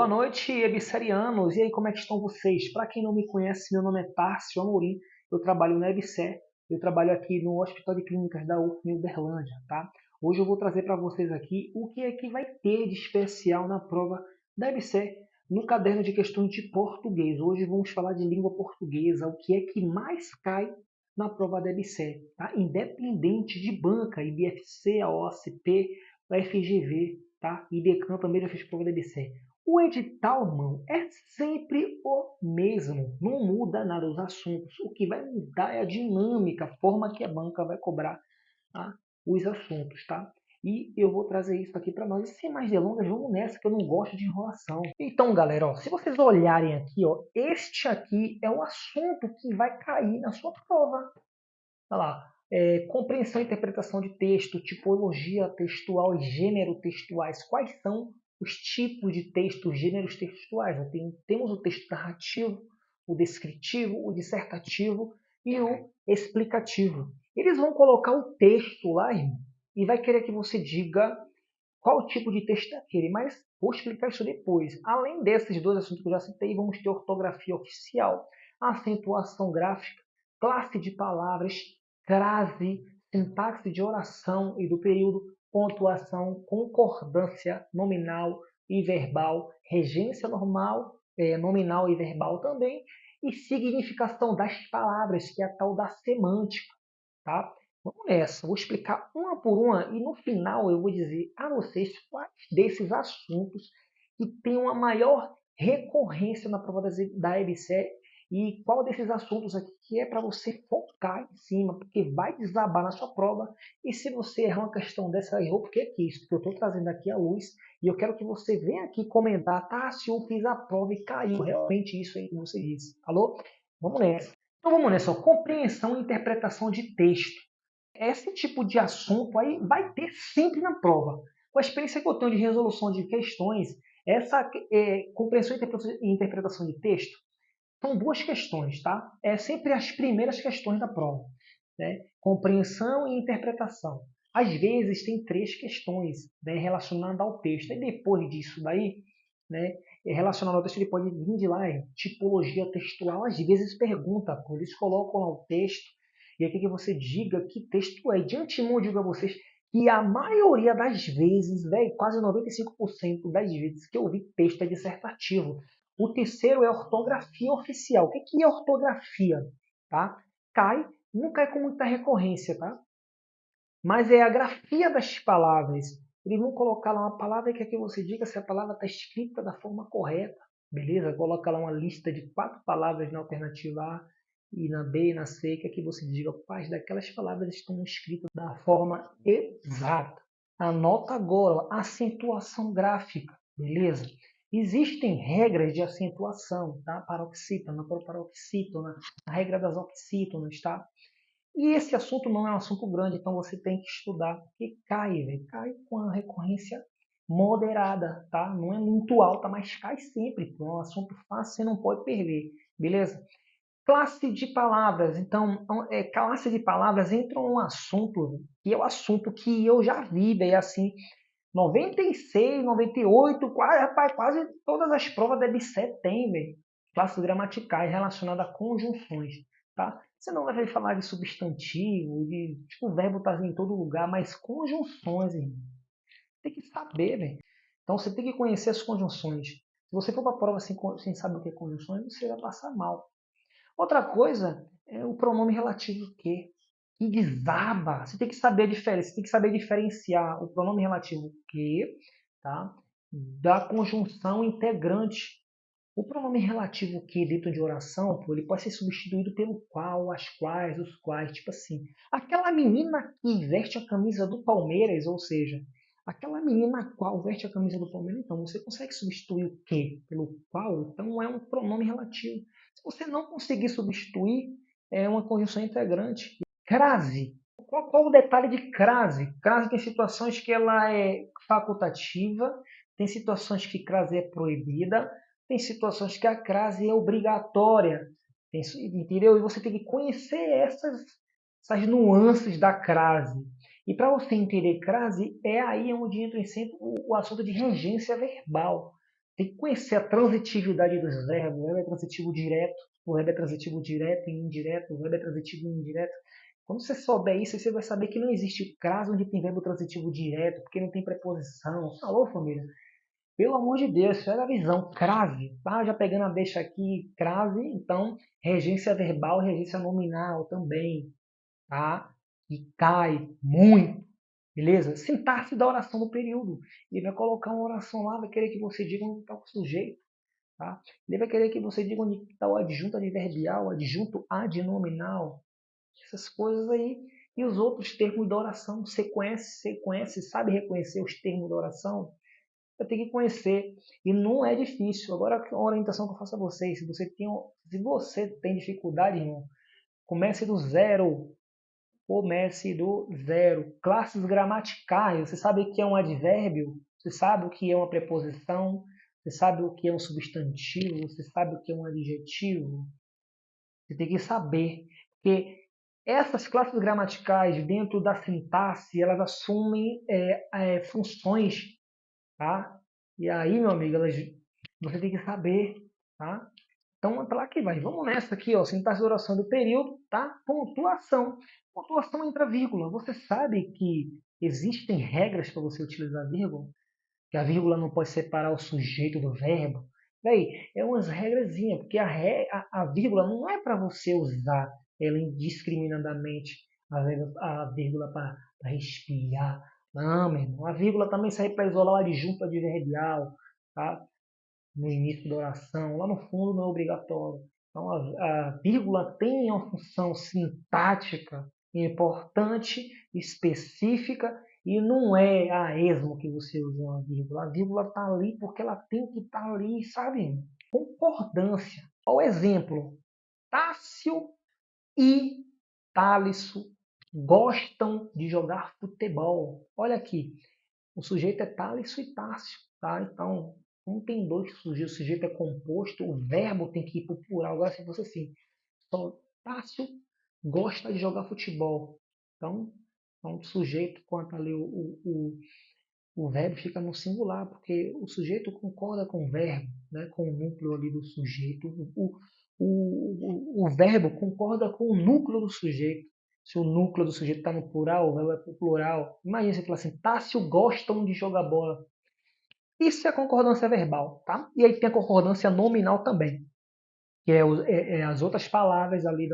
Boa noite, ebicerianos! E aí, como é que estão vocês? Para quem não me conhece, meu nome é Tarcio Amorim, eu trabalho na EBSER, eu trabalho aqui no Hospital de Clínicas da UF em Uberlândia, tá? Hoje eu vou trazer para vocês aqui o que é que vai ter de especial na prova da EBSER no caderno de questões de português. Hoje vamos falar de língua portuguesa, o que é que mais cai na prova da EBSER, tá? Independente de banca, IBFC, a OACP, a FGV, tá? IDECAM também já fez prova da EBSER. O edital, mano, é sempre o mesmo, não muda nada os assuntos. O que vai mudar é a dinâmica, a forma que a banca vai cobrar, tá, os assuntos, tá? E eu vou trazer isso aqui para nós. E sem mais delongas, vamos nessa, que eu não gosto de enrolação. Então, galera, ó, se vocês olharem aqui, ó, este aqui é o assunto que vai cair na sua prova. Olha lá. Compreensão e interpretação de texto, tipologia textual e gênero textuais. Quais são os tipos de texto, gêneros textuais? Temos o texto narrativo, o descritivo, o dissertativo e o explicativo. Eles vão colocar o texto lá, irmão, e vai querer que você diga qual tipo de texto é aquele, mas vou explicar isso depois. Além desses dois assuntos que eu já citei, vamos ter ortografia oficial, acentuação gráfica, classe de palavras, crase, sintaxe de oração e do período, pontuação, concordância nominal e verbal, regência normal, nominal e verbal também, e significação das palavras, que é a tal da semântica, tá? Vamos nessa, vou explicar uma por uma e no final eu vou dizer a vocês quais desses assuntos que tem uma maior recorrência na prova da EBSER e qual desses assuntos aqui que é para você focar em cima, porque vai desabar na sua prova. E se você errar uma questão dessa, errou porque é isso, porque eu estou trazendo aqui a luz e eu quero que você venha aqui comentar, tá? Se eu fiz a prova e caiu realmente isso aí que você disse, falou? Vamos nessa. Então vamos nessa, ó. Compreensão e interpretação de texto. Esse tipo de assunto aí vai ter sempre na prova. Com a experiência que eu tenho de resolução de questões, essa compreensão e interpretação de texto são duas questões, tá? É sempre as primeiras questões da prova, né? Compreensão e interpretação. Às vezes tem três questões, né, relacionadas ao texto. E depois disso daí, né, relacionado ao texto, ele pode vir de lá, tipologia textual. Às vezes pergunta, eles colocam lá o texto e aqui que você diga que texto é. De antemão eu digo a vocês que a maioria das vezes, velho, quase 95% das vezes que eu vi texto é dissertativo. O terceiro é ortografia oficial. O que é ortografia? Tá? Não cai com muita recorrência, tá? Mas é a grafia das palavras. Eles vão colocar lá uma palavra que aqui você diga se a palavra está escrita da forma correta. Beleza? Coloca lá uma lista de 4 palavras na alternativa A e na B e na C, que aqui você diga quais daquelas palavras estão escritas da forma exata. Anota agora, ó, acentuação gráfica. Beleza? Existem regras de acentuação, tá? Paroxítona, proparoxítona, a regra das oxítonas, tá? E esse assunto não é um assunto grande, então você tem que estudar, porque cai, véio, cai com a recorrência moderada, tá? Não é muito alta, mas cai sempre. É um assunto fácil, você não pode perder, beleza? Classe de palavras. Então, classe de palavras entra um assunto que é o assunto que eu já vi, véio, assim, 96, 98, quase, rapaz, quase todas as provas da EBSER tem, velho. Classes gramaticais relacionadas a conjunções, tá? Você não vai ver falar de substantivo, de tipo, o verbo tá em todo lugar, mas conjunções, irmão. Tem que saber, velho. Então você tem que conhecer as conjunções. Se você for para a prova sem saber o que é conjunções, você vai passar mal. Outra coisa é o pronome relativo que desaba. Você tem que saber a diferença, você tem que saber diferenciar o pronome relativo que, tá, da conjunção integrante. O pronome relativo que dentro de oração, pô, ele pode ser substituído pelo qual, as quais, os quais, tipo assim. Aquela menina que veste a camisa do Palmeiras, ou seja, aquela menina qual veste a camisa do Palmeiras, então você consegue substituir o que pelo qual, então é um pronome relativo. Se você não conseguir substituir, é uma conjunção integrante. Crase. Qual o detalhe de crase? Crase tem situações que ela é facultativa, tem situações que crase é proibida, tem situações que a crase é obrigatória. Entendeu? E você tem que conhecer essas nuances da crase. E para você entender crase, é aí onde entra em sempre o assunto de regência verbal. Tem que conhecer a transitividade dos verbos. O verbo é transitivo direto, o verbo é transitivo direto e indireto, o verbo é transitivo e indireto. Quando você souber isso, você vai saber que não existe caso onde tem verbo transitivo direto, porque não tem preposição. Alô, família? Pelo amor de Deus, pega a visão. Crase, tá? Já pegando a deixa aqui, crase, então, regência verbal, regência nominal também, tá? E cai muito, beleza? Sintaxe da oração do período. Ele vai colocar uma oração lá, vai querer que você diga onde está o sujeito, tá? Ele vai querer que você diga onde está o adjunto adverbial, o adjunto adnominal, essas coisas aí. E os outros termos da oração, você conhece, sabe reconhecer os termos da oração? Você tem que conhecer. E não é difícil. Agora, a orientação que eu faço a vocês, se você tem dificuldade, irmão, comece do zero. Comece do zero. Classes gramaticais. Você sabe o que é um advérbio? Você sabe o que é uma preposição? Você sabe o que é um substantivo? Você sabe o que é um adjetivo? Você tem que saber. Porque essas classes gramaticais, dentro da sintaxe, elas assumem funções, tá? E aí, meu amigo, você tem que saber, tá? Então, para lá que vai. Vamos nessa aqui, ó. Sintaxe de oração do período, tá? Pontuação. Pontuação entra vírgula. Você sabe que existem regras para você utilizar a vírgula? Que a vírgula não pode separar o sujeito do verbo. Daí, é umas regrazinhas, porque a vírgula não é para você usar ela indiscriminadamente, a vírgula para respirar. Não, meu irmão. A vírgula também serve para isolar o adjunto adverbial, tá? No início da oração, lá no fundo não é obrigatório. Então a vírgula tem uma função sintática importante, específica, e não é a esmo que você usa uma vírgula. A vírgula está ali porque ela tem que estar ali, sabe? Concordância. Olha o exemplo. Tássio e Tálisso gostam de jogar futebol. Olha aqui. O sujeito é Tálisso e Tássio, tá? Então, não tem dois sujeitos, o sujeito é composto, o verbo tem que ir para o plural. Agora, se fosse assim, então, Tássio gosta de jogar futebol. Então o sujeito, quanto ali o verbo fica no singular, porque o sujeito concorda com o verbo, né? Com o núcleo ali do sujeito. O verbo concorda com o núcleo do sujeito. Se o núcleo do sujeito está no plural, o verbo é para o plural. Imagina você falar assim, Tássio gostam de jogar bola. Isso é concordância verbal, tá? E aí tem a concordância nominal também, que é as outras palavras ali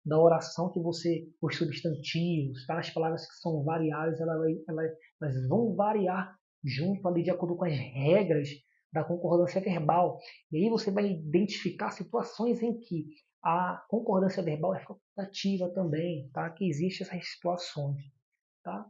da oração que você, os substantivos, tá? As palavras que são variáveis, elas vão variar junto ali de acordo com as regras da concordância verbal. E aí você vai identificar situações em que a concordância verbal é facultativa também, tá? Que existem essas situações, tá?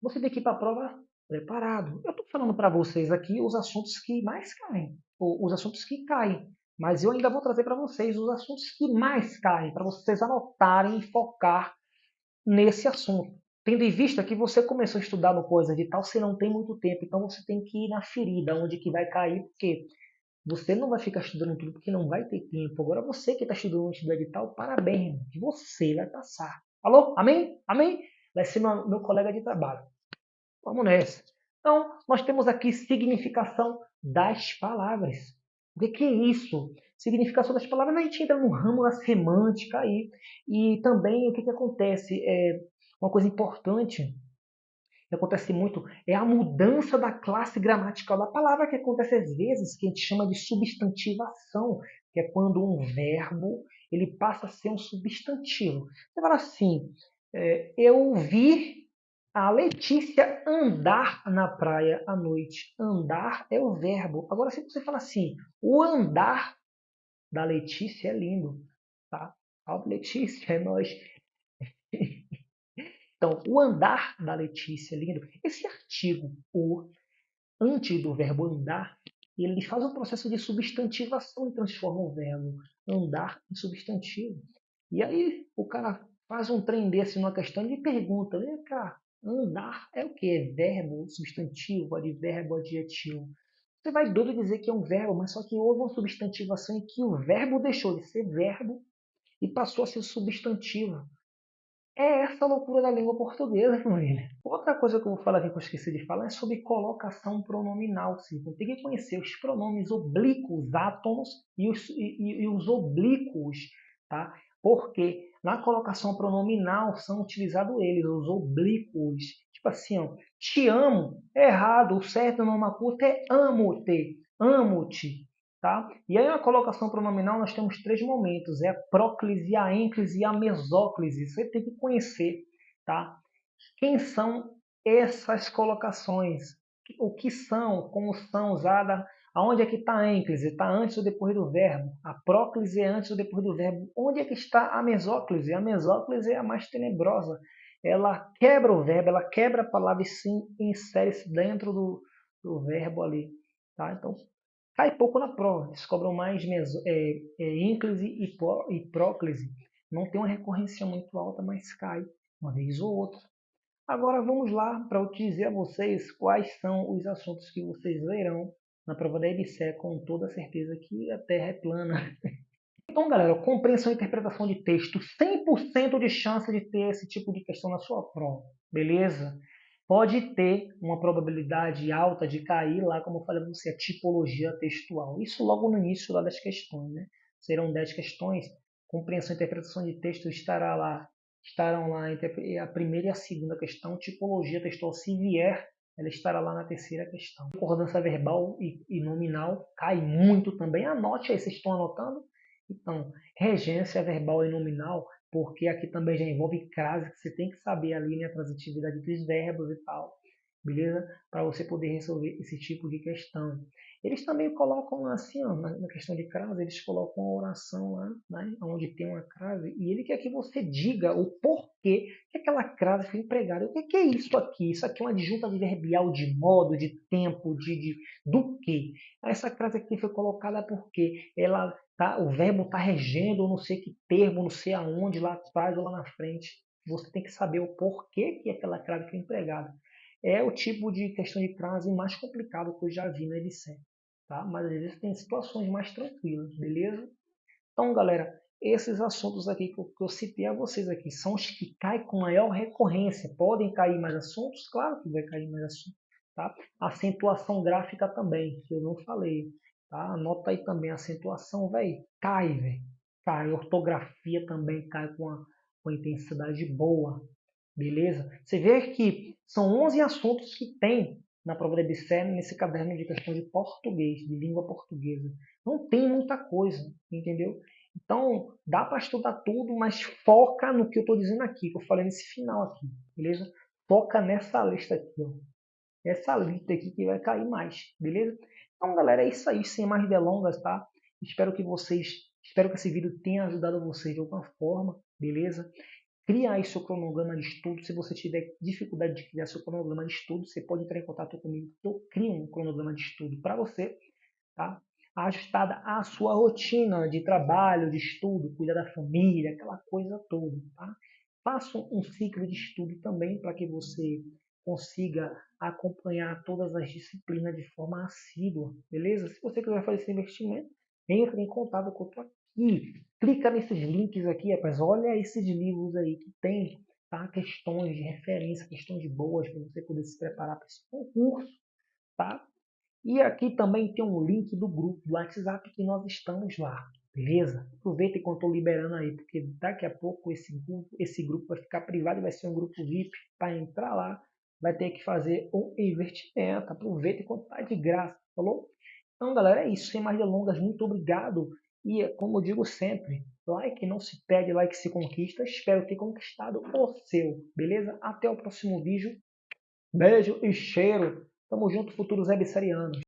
Você tem que ir para a prova preparado. Eu estou falando para vocês aqui os assuntos que mais caem, ou os assuntos que caem, mas eu ainda vou trazer para vocês os assuntos que mais caem, para vocês anotarem e focar nesse assunto. Tendo em vista que você começou a estudar no Coisa de Tal, você não tem muito tempo, então você tem que ir na ferida, onde que vai cair, porque você não vai ficar estudando tudo, porque não vai ter tempo. Agora você que está estudando estudar de tal, parabéns, irmão, que você vai passar. Alô? Amém? Amém? Vai ser meu colega de trabalho. Vamos nessa. Então, nós temos aqui significação das palavras. O que é isso? Significação das palavras, a gente entra no ramo da semântica aí. E também o que acontece? Uma coisa importante que acontece muito é a mudança da classe gramatical da palavra, que acontece às vezes, que a gente chama de substantivação, que é quando um verbo ele passa a ser um substantivo. Você fala assim, eu vi a Letícia andar na praia à noite. Andar é o verbo. Agora, se você fala assim, o andar da Letícia é lindo, tá? A Letícia é nós. Então, o andar da Letícia é lindo. Esse artigo, o antes do verbo andar, ele faz um processo de substantivação e transforma o verbo andar em substantivo. E aí o cara faz um trem desse numa questão e pergunta, vem cá, andar é o que? É verbo, substantivo, advérbio, adjetivo. Você vai doido dizer que é um verbo, mas só que houve uma substantivação em que o verbo deixou de ser verbo e passou a ser substantivo. É essa loucura da língua portuguesa, família. Outra coisa que eu vou falar aqui que eu esqueci de falar é sobre colocação pronominal. Sim. Então, tem que conhecer os pronomes oblíquos, átomos e os oblíquos, tá? Porque na colocação pronominal são utilizados eles, os oblíquos. Tipo assim, ó, te amo, é errado, o certo no Macuta é amo-te, amo-te. Tá? E aí na colocação pronominal nós temos três momentos, é a próclise, a ênclise e a mesóclise. Você tem que conhecer, tá? Quem são essas colocações? O que são, como são usadas, aonde é que está a ênclise? Está antes ou depois do verbo? A próclise é antes ou depois do verbo? Onde é que está a mesóclise? A mesóclise é a mais tenebrosa. Ela quebra o verbo, ela quebra a palavra e sim insere-se dentro do verbo ali. Tá? Então, cai pouco na prova. Eles cobram mais ínclise e próclise. Não tem uma recorrência muito alta, mas cai uma vez ou outra. Agora vamos lá para eu dizer a vocês quais são os assuntos que vocês verão na prova da EBSE, com toda certeza que a Terra é plana. Então, galera, compreensão e interpretação de texto, 100% de chance de ter esse tipo de questão na sua prova, beleza? Pode ter uma probabilidade alta de cair lá, como eu falei para você, a tipologia textual. Isso logo no início lá das questões, né? Serão 10 questões, compreensão e interpretação de texto estarão lá entre a primeira e a segunda questão, tipologia textual, se vier, ela estará lá na terceira questão. Concordância verbal e nominal cai muito também. Anote aí, vocês estão anotando? Então, regência verbal e nominal, porque aqui também já envolve crase, que você tem que saber ali, né, a transitividade dos verbos e tal, beleza? Para você poder resolver esse tipo de questão. Eles também colocam assim, ó, na questão de crase, eles colocam uma oração lá, né, onde tem uma crase, e ele quer que você diga o porquê que aquela crase foi empregada. O que é isso aqui? Isso aqui é uma adjunta adverbial de modo, de tempo, do quê? Essa crase aqui foi colocada porque ela tá, o verbo está regendo não sei que termo, não sei aonde, lá atrás ou lá na frente. Você tem que saber o porquê que aquela crase foi empregada. É o tipo de questão de crase mais complicado que eu já vi na EBSER, tá? Mas às vezes tem situações mais tranquilas, beleza? Então, galera, esses assuntos aqui que eu citei a vocês aqui são os que caem com maior recorrência. Podem cair mais assuntos? Claro que vai cair mais assuntos. Tá? Acentuação gráfica também, que eu não falei. Tá? Anota aí também, acentuação, velho, cai, velho. Cai. Ortografia também cai com a intensidade boa. Beleza? Você vê que são 11 assuntos que tem na prova da EBSER nesse caderno de questão de português, de língua portuguesa. Não tem muita coisa, entendeu? Então, dá para estudar tudo, mas foca no que eu estou dizendo aqui, que eu falei nesse final aqui, beleza? Foca nessa lista aqui, ó. Essa lista aqui que vai cair mais, beleza? Então, galera, é isso aí, sem mais delongas, tá? Espero que esse vídeo tenha ajudado vocês de alguma forma, beleza? Cria aí seu cronograma de estudo. Se você tiver dificuldade de criar seu cronograma de estudo, você pode entrar em contato comigo. Eu crio um cronograma de estudo para você, tá? Ajustada à sua rotina de trabalho, de estudo, cuidar da família, aquela coisa toda, tá? Faça um ciclo de estudo também para que você consiga acompanhar todas as disciplinas de forma assídua, beleza? Se você quiser fazer esse investimento, entre em contato com eu estou aqui. Clica nesses links aqui, rapaz. Olha esses livros aí que tem, tá? Questões de referência, questões boas para você poder se preparar para esse concurso, tá? E aqui também tem um link do grupo do WhatsApp que nós estamos lá, beleza? Aproveita enquanto estou liberando aí, porque daqui a pouco esse grupo vai ficar privado e vai ser um grupo VIP. Para entrar lá, vai ter que fazer um investimento. Aproveita enquanto está de graça, falou? Então, galera, é isso. Sem mais delongas, muito obrigado. E, como eu digo sempre, like não se pede, like se conquista. Espero ter conquistado o seu, beleza? Até o próximo vídeo. Beijo e cheiro. Tamo junto, futuros webserianos.